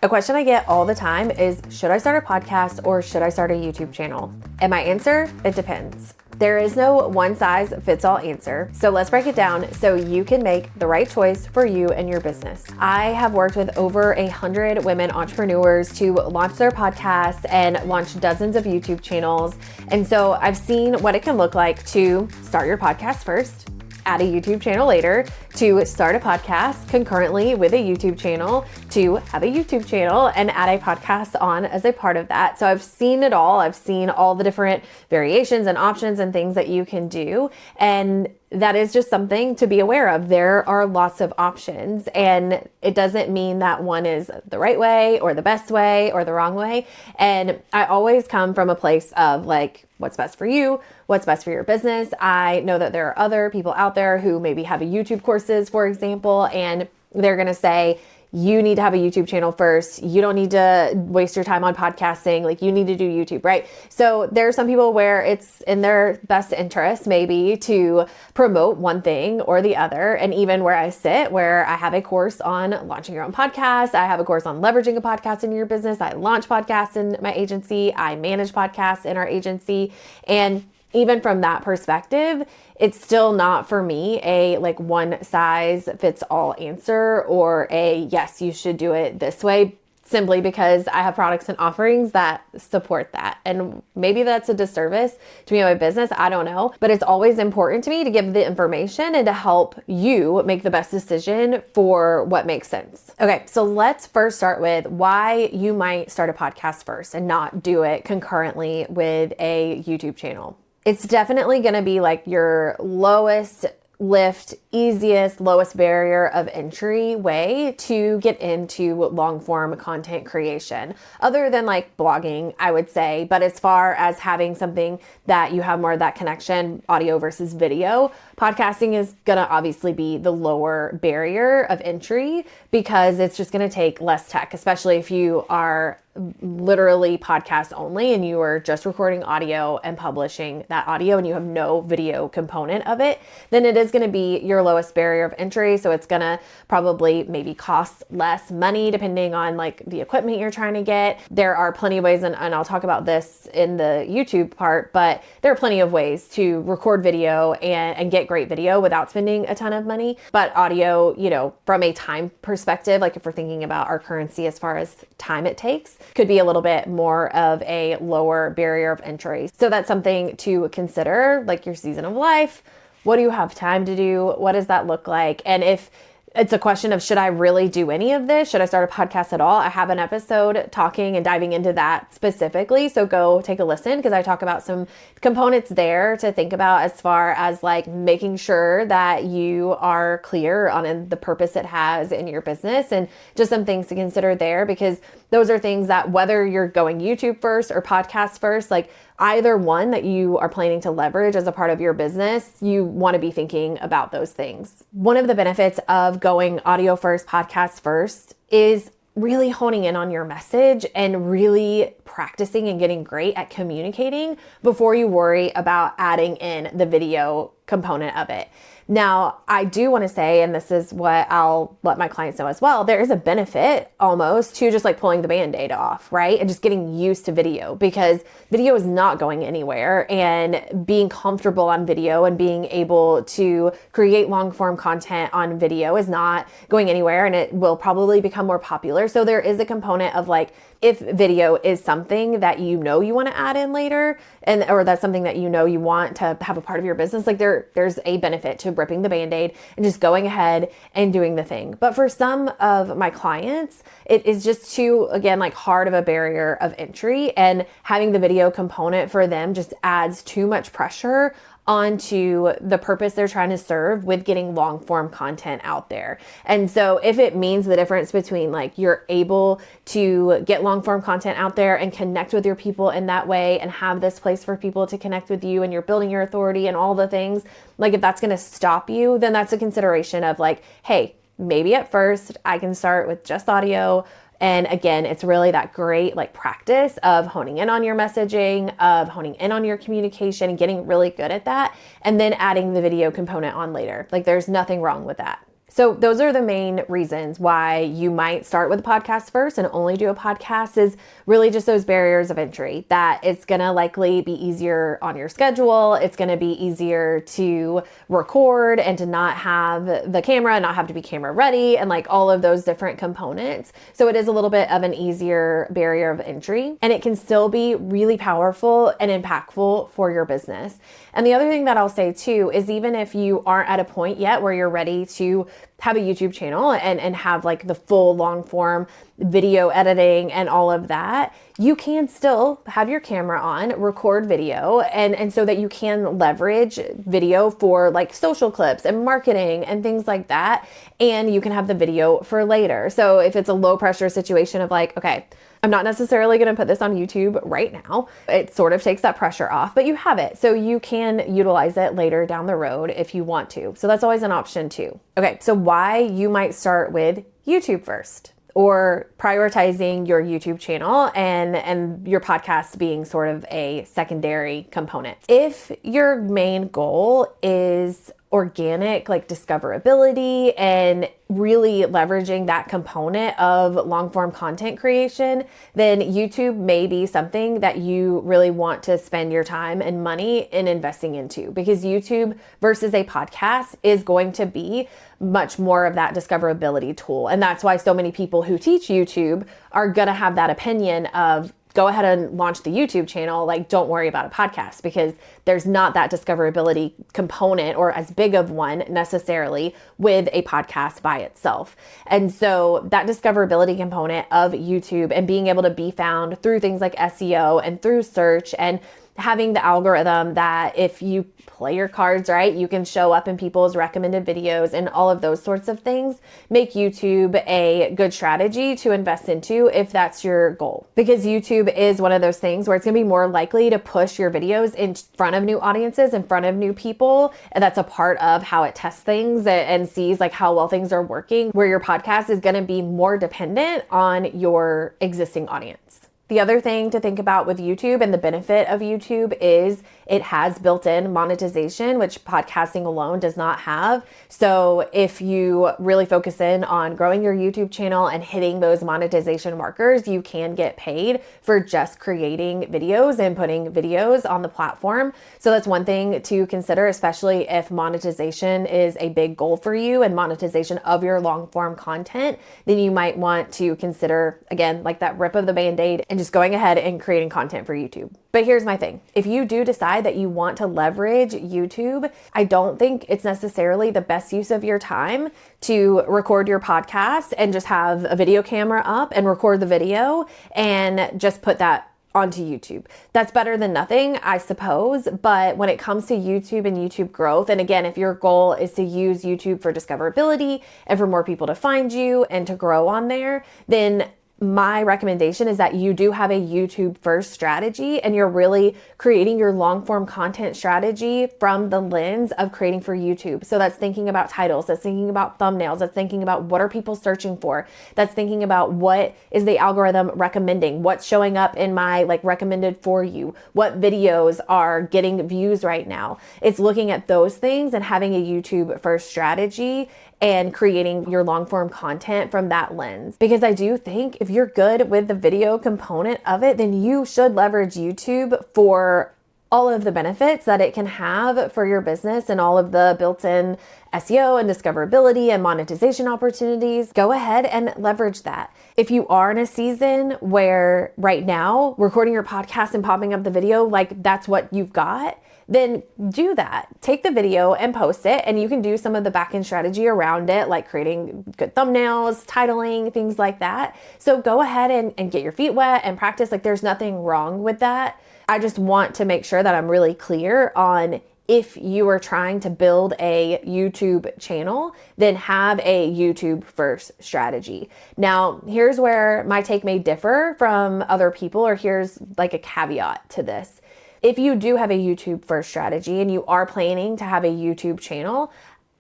A question I get all the time is, should I start a podcast or should I start a YouTube channel? And my answer, it depends. There is no one size fits all answer. So let's break it down so you can make the right choice for you and your business. I have worked with over 100 women entrepreneurs to launch their podcasts and launch dozens of YouTube channels. And so I've seen what it can look like to start your podcast first, add a YouTube channel later, to start a podcast concurrently with a YouTube channel, to have a YouTube channel and add a podcast on as a part of that. So I've seen it all. I've seen all the different variations and options and things that you can do. And that is just something to be aware of. There are lots of options, and it doesn't mean that one is the right way or the best way or the wrong way. And I always come from a place of like, what's best for you? What's best for your business? I know that there are other people out there who maybe have a YouTube courses, for example, and they're going to say, you need to have a YouTube channel first. You don't need to waste your time on podcasting. Like, you need to do YouTube, right? So there are some people where it's in their best interest maybe to promote one thing or the other. And even where I sit, where I have a course on launching your own podcast, I have a course on leveraging a podcast in your business. I launch podcasts in my agency. I manage podcasts in our agency. And even from that perspective, it's still not for me a like one size fits all answer or a yes, you should do it this way, simply because I have products and offerings that support that. And maybe that's a disservice to me and my business. I don't know, but it's always important to me to give the information and to help you make the best decision for what makes sense. Okay, so let's first start with why you might start a podcast first and not do it concurrently with a YouTube channel. It's definitely going to be like your lowest lift, easiest, lowest barrier of entry way to get into long form content creation, other than like blogging, I would say. But as far as having something that you have more of that connection, audio versus video, podcasting is going to obviously be the lower barrier of entry because it's just going to take less tech, especially if you are literally podcast only and you are just recording audio and publishing that audio and you have no video component of it, then it is going to be your lowest barrier of entry. So it's going to probably maybe cost less money depending on like the equipment you're trying to get. There are plenty of ways, and I'll talk about this in the YouTube part, but there are plenty of ways to record video and get great video without spending a ton of money. But audio, you know, from a time perspective, like if we're thinking about our currency as far as time it takes, could be a little bit more of a lower barrier of entry. So that's something to consider, like your season of life. What do you have time to do? What does that look like? And if it's a question of, should I really do any of this? Should I start a podcast at all? I have an episode talking and diving into that specifically. So go take a listen because I talk about some components there to think about as far as like making sure that you are clear on the purpose it has in your business and just some things to consider there, because those are things that whether you're going YouTube first or podcast first, like either one that you are planning to leverage as a part of your business, you want to be thinking about those things. One of the benefits of going audio first, podcast first is really honing in on your message and really practicing and getting great at communicating before you worry about adding in the video component of it. Now, I do want to say, and this is what I'll let my clients know as well, there is a benefit almost to just like pulling the Band-Aid off, right? And just getting used to video, because video is not going anywhere, and being comfortable on video and being able to create long form content on video is not going anywhere, and it will probably become more popular. So there is a component of like, if video is something that you know you want to add in later, or that's something that you know you want to have a part of your business, like there's a benefit to ripping the Band-Aid and just going ahead and doing the thing. But for some of my clients, it is just too, again, like hard of a barrier of entry, and having the video component for them just adds too much pressure onto the purpose they're trying to serve with getting long form content out there. And so if it means the difference between like you're able to get long form content out there and connect with your people in that way and have this place for people to connect with you and you're building your authority and all the things, like if that's going to stop you, then that's a consideration of like, hey, maybe at first I can start with just audio. And again, it's really that great like practice of honing in on your messaging, of honing in on your communication and getting really good at that, and then adding the video component on later. Like there's nothing wrong with that. So those are the main reasons why you might start with a podcast first and only do a podcast, is really just those barriers of entry, that it's going to likely be easier on your schedule. It's going to be easier to record and to not have the camera, not have to be camera ready, and like all of those different components. So it is a little bit of an easier barrier of entry, and it can still be really powerful and impactful for your business. And the other thing that I'll say too is, even if you aren't at a point yet where you're ready to have a YouTube channel and have like the full long form video editing and all of that, you can still have your camera on, record video, and so that you can leverage video for like social clips and marketing and things like that. And you can have the video for later. So if it's a low pressure situation of like, okay, I'm not necessarily going to put this on YouTube right now, it sort of takes that pressure off, but you have it. So you can utilize it later down the road if you want to. So that's always an option too. Okay, so why you might start with YouTube first, or prioritizing your YouTube channel and your podcast being sort of a secondary component. If your main goal is organic, like discoverability, and really leveraging that component of long form content creation, then YouTube may be something that you really want to spend your time and money in investing into, because YouTube versus a podcast is going to be much more of that discoverability tool. And that's why so many people who teach YouTube are going to have that opinion of, go ahead and launch the YouTube channel, like don't worry about a podcast, because there's not that discoverability component, or as big of one necessarily, with a podcast by itself. And so that discoverability component of YouTube and being able to be found through things like SEO and through search, and having the algorithm that if you play your cards right, you can show up in people's recommended videos, and all of those sorts of things make YouTube a good strategy to invest into if that's your goal. Because YouTube is one of those things where it's going to be more likely to push your videos in front of new audiences, in front of new people. And that's a part of how it tests things and sees like how well things are working, where your podcast is going to be more dependent on your existing audience. The other thing to think about with YouTube and the benefit of YouTube is it has built-in monetization, which podcasting alone does not have. So if you really focus in on growing your YouTube channel and hitting those monetization markers, you can get paid for just creating videos and putting videos on the platform. So that's one thing to consider, especially if monetization is a big goal for you and monetization of your long form content. Then you might want to consider, again, like that rip of the Band-Aid, and just going ahead and creating content for YouTube. But here's my thing. If you do decide that you want to leverage YouTube, I don't think it's necessarily the best use of your time to record your podcast and just have a video camera up and record the video and just put that onto YouTube. That's better than nothing, I suppose. But when it comes to YouTube and YouTube growth, and again, if your goal is to use YouTube for discoverability and for more people to find you and to grow on there, then my recommendation is that you do have a YouTube first strategy, and you're really creating your long form content strategy from the lens of creating for YouTube. So that's thinking about titles, that's thinking about thumbnails, that's thinking about what are people searching for, that's thinking about what is the algorithm recommending, what's showing up in my like recommended for you, what videos are getting views right now. It's looking at those things and having a YouTube first strategy and creating your long form content from that lens. Because I do think if you're good with the video component of it, then you should leverage YouTube for all of the benefits that it can have for your business and all of the built-in SEO and discoverability and monetization opportunities. Go ahead and leverage that. If you are in a season where right now recording your podcast and popping up the video, like that's what you've got, then do that. Take the video and post it, and you can do some of the back-end strategy around it, like creating good thumbnails, titling, things like that. So go ahead and get your feet wet and practice. Like there's nothing wrong with that. I just want to make sure that I'm really clear on, if you are trying to build a YouTube channel, then have a YouTube first strategy. Now, here's where my take may differ from other people, or here's like a caveat to this. If you do have a YouTube first strategy and you are planning to have a YouTube channel,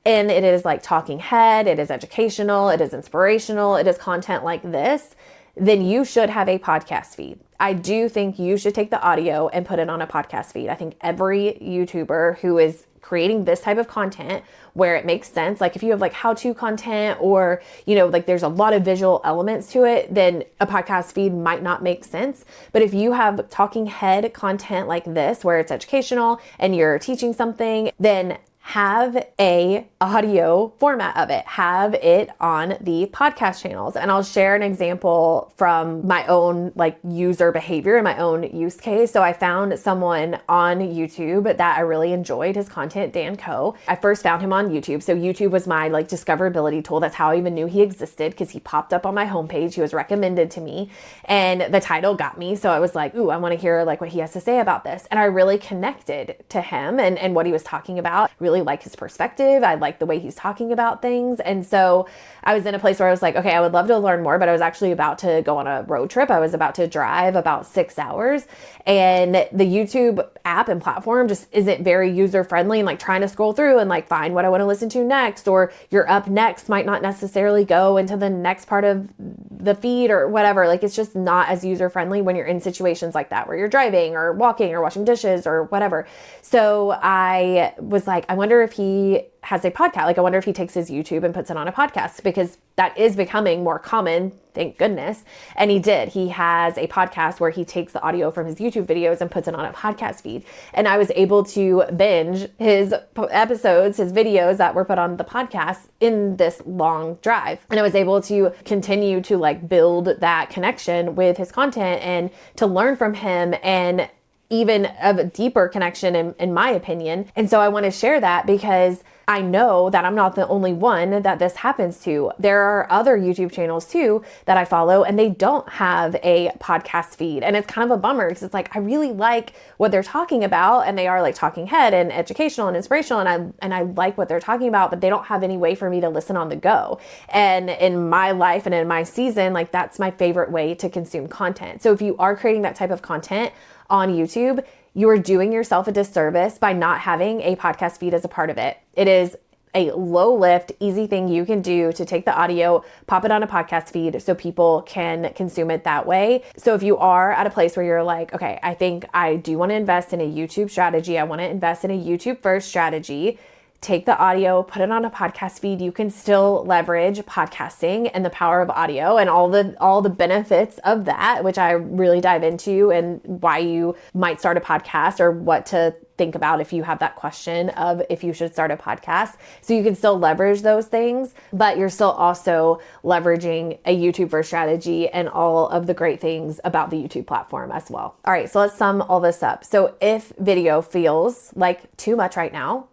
and it is like talking head, it is educational, it is inspirational, it is content like this, then you should have a podcast feed. I do think you should take the audio and put it on a podcast feed. I think every YouTuber who is creating this type of content where it makes sense, like if you have like how-to content or, like there's a lot of visual elements to it, then a podcast feed might not make sense. But if you have talking head content like this, where it's educational and you're teaching something, then have a audio format of it, have it on the podcast channels. And I'll share an example from my own like user behavior and my own use case. So I found someone on YouTube that I really enjoyed his content, Dan Coe. I first found him on YouTube. So YouTube was my like discoverability tool. That's how I even knew he existed, because he popped up on my homepage. He was recommended to me and the title got me. So I was like, ooh, I want to hear like what he has to say about this. And I really connected to him and what he was talking about. Really like his perspective. I like the way he's talking about things. And so I was in a place where I was like, okay, I would love to learn more, but I was actually about to go on a road trip. I was about to drive about 6 hours, and the YouTube app and platform just isn't very user friendly, and like trying to scroll through and like find what I want to listen to next, or your up next might not necessarily go into the next part of the feed or whatever. Like it's just not as user friendly when you're in situations like that, where you're driving or walking or washing dishes or whatever. So I was like, I wonder if he has a podcast. Like I wonder if he takes his YouTube and puts it on a podcast, because that is becoming more common, thank goodness. And he did. He has a podcast where he takes the audio from his YouTube videos and puts it on a podcast feed. And I was able to binge his episodes, his videos that were put on the podcast in this long drive. And I was able to continue to like build that connection with his content and to learn from him, and even of a deeper connection in my opinion. And so I want to share that because I know that I'm not the only one that this happens to. There are other YouTube channels too that I follow, and they don't have a podcast feed. And it's kind of a bummer, because it's like, I really like what they're talking about, and they are like talking head and educational and inspirational. And I like what they're talking about, but they don't have any way for me to listen on the go. And in my life and in my season, like that's my favorite way to consume content. So if you are creating that type of content on YouTube, you are doing yourself a disservice by not having a podcast feed as a part of it. It is a low lift, easy thing you can do to take the audio, pop it on a podcast feed so people can consume it that way. So if you are at a place where you're like, okay, I think I do want to invest in a YouTube strategy, I want to invest in a YouTube first strategy, take the audio, put it on a podcast feed. You can still leverage podcasting and the power of audio and all the benefits of that, which I really dive into, and why you might start a podcast, or what to think about if you have that question of if you should start a podcast. So you can still leverage those things, but you're still also leveraging a YouTube first strategy and all of the great things about the YouTube platform as well. All right, so let's sum all this up. So if video feels like too much right now,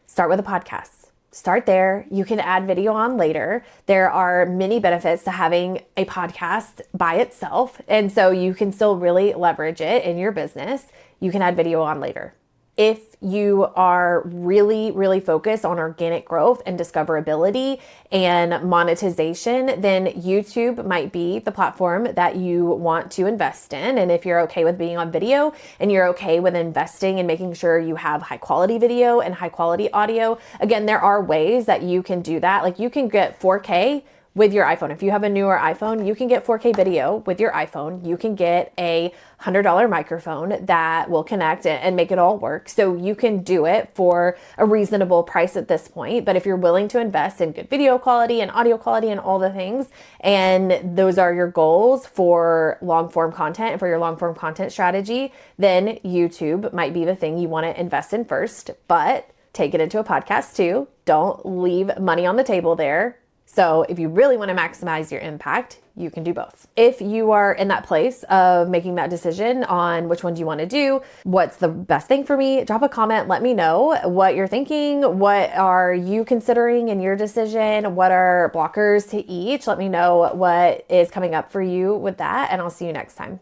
start with a podcast. Start there. You can add video on later. There are many benefits to having a podcast by itself. And so you can still really leverage it in your business. You can add video on later. If you are really, really focused on organic growth and discoverability and monetization, then YouTube might be the platform that you want to invest in. And if you're okay with being on video and you're okay with investing and making sure you have high quality video and high quality audio, again, there are ways that you can do that. Like you can get 4K with your iPhone. If you have a newer iPhone, you can get 4K video with your iPhone. You can get a $100 microphone that will connect and make it all work. So you can do it for a reasonable price at this point. But if you're willing to invest in good video quality and audio quality and all the things, and those are your goals for long form content and for your long form content strategy, then YouTube might be the thing you want to invest in first, but take it into a podcast too. Don't leave money on the table there. So if you really want to maximize your impact, you can do both. If you are in that place of making that decision on which one do you want to do, what's the best thing for me, drop a comment, let me know what you're thinking. What are you considering in your decision? What are blockers to each? Let me know what is coming up for you with that, and I'll see you next time.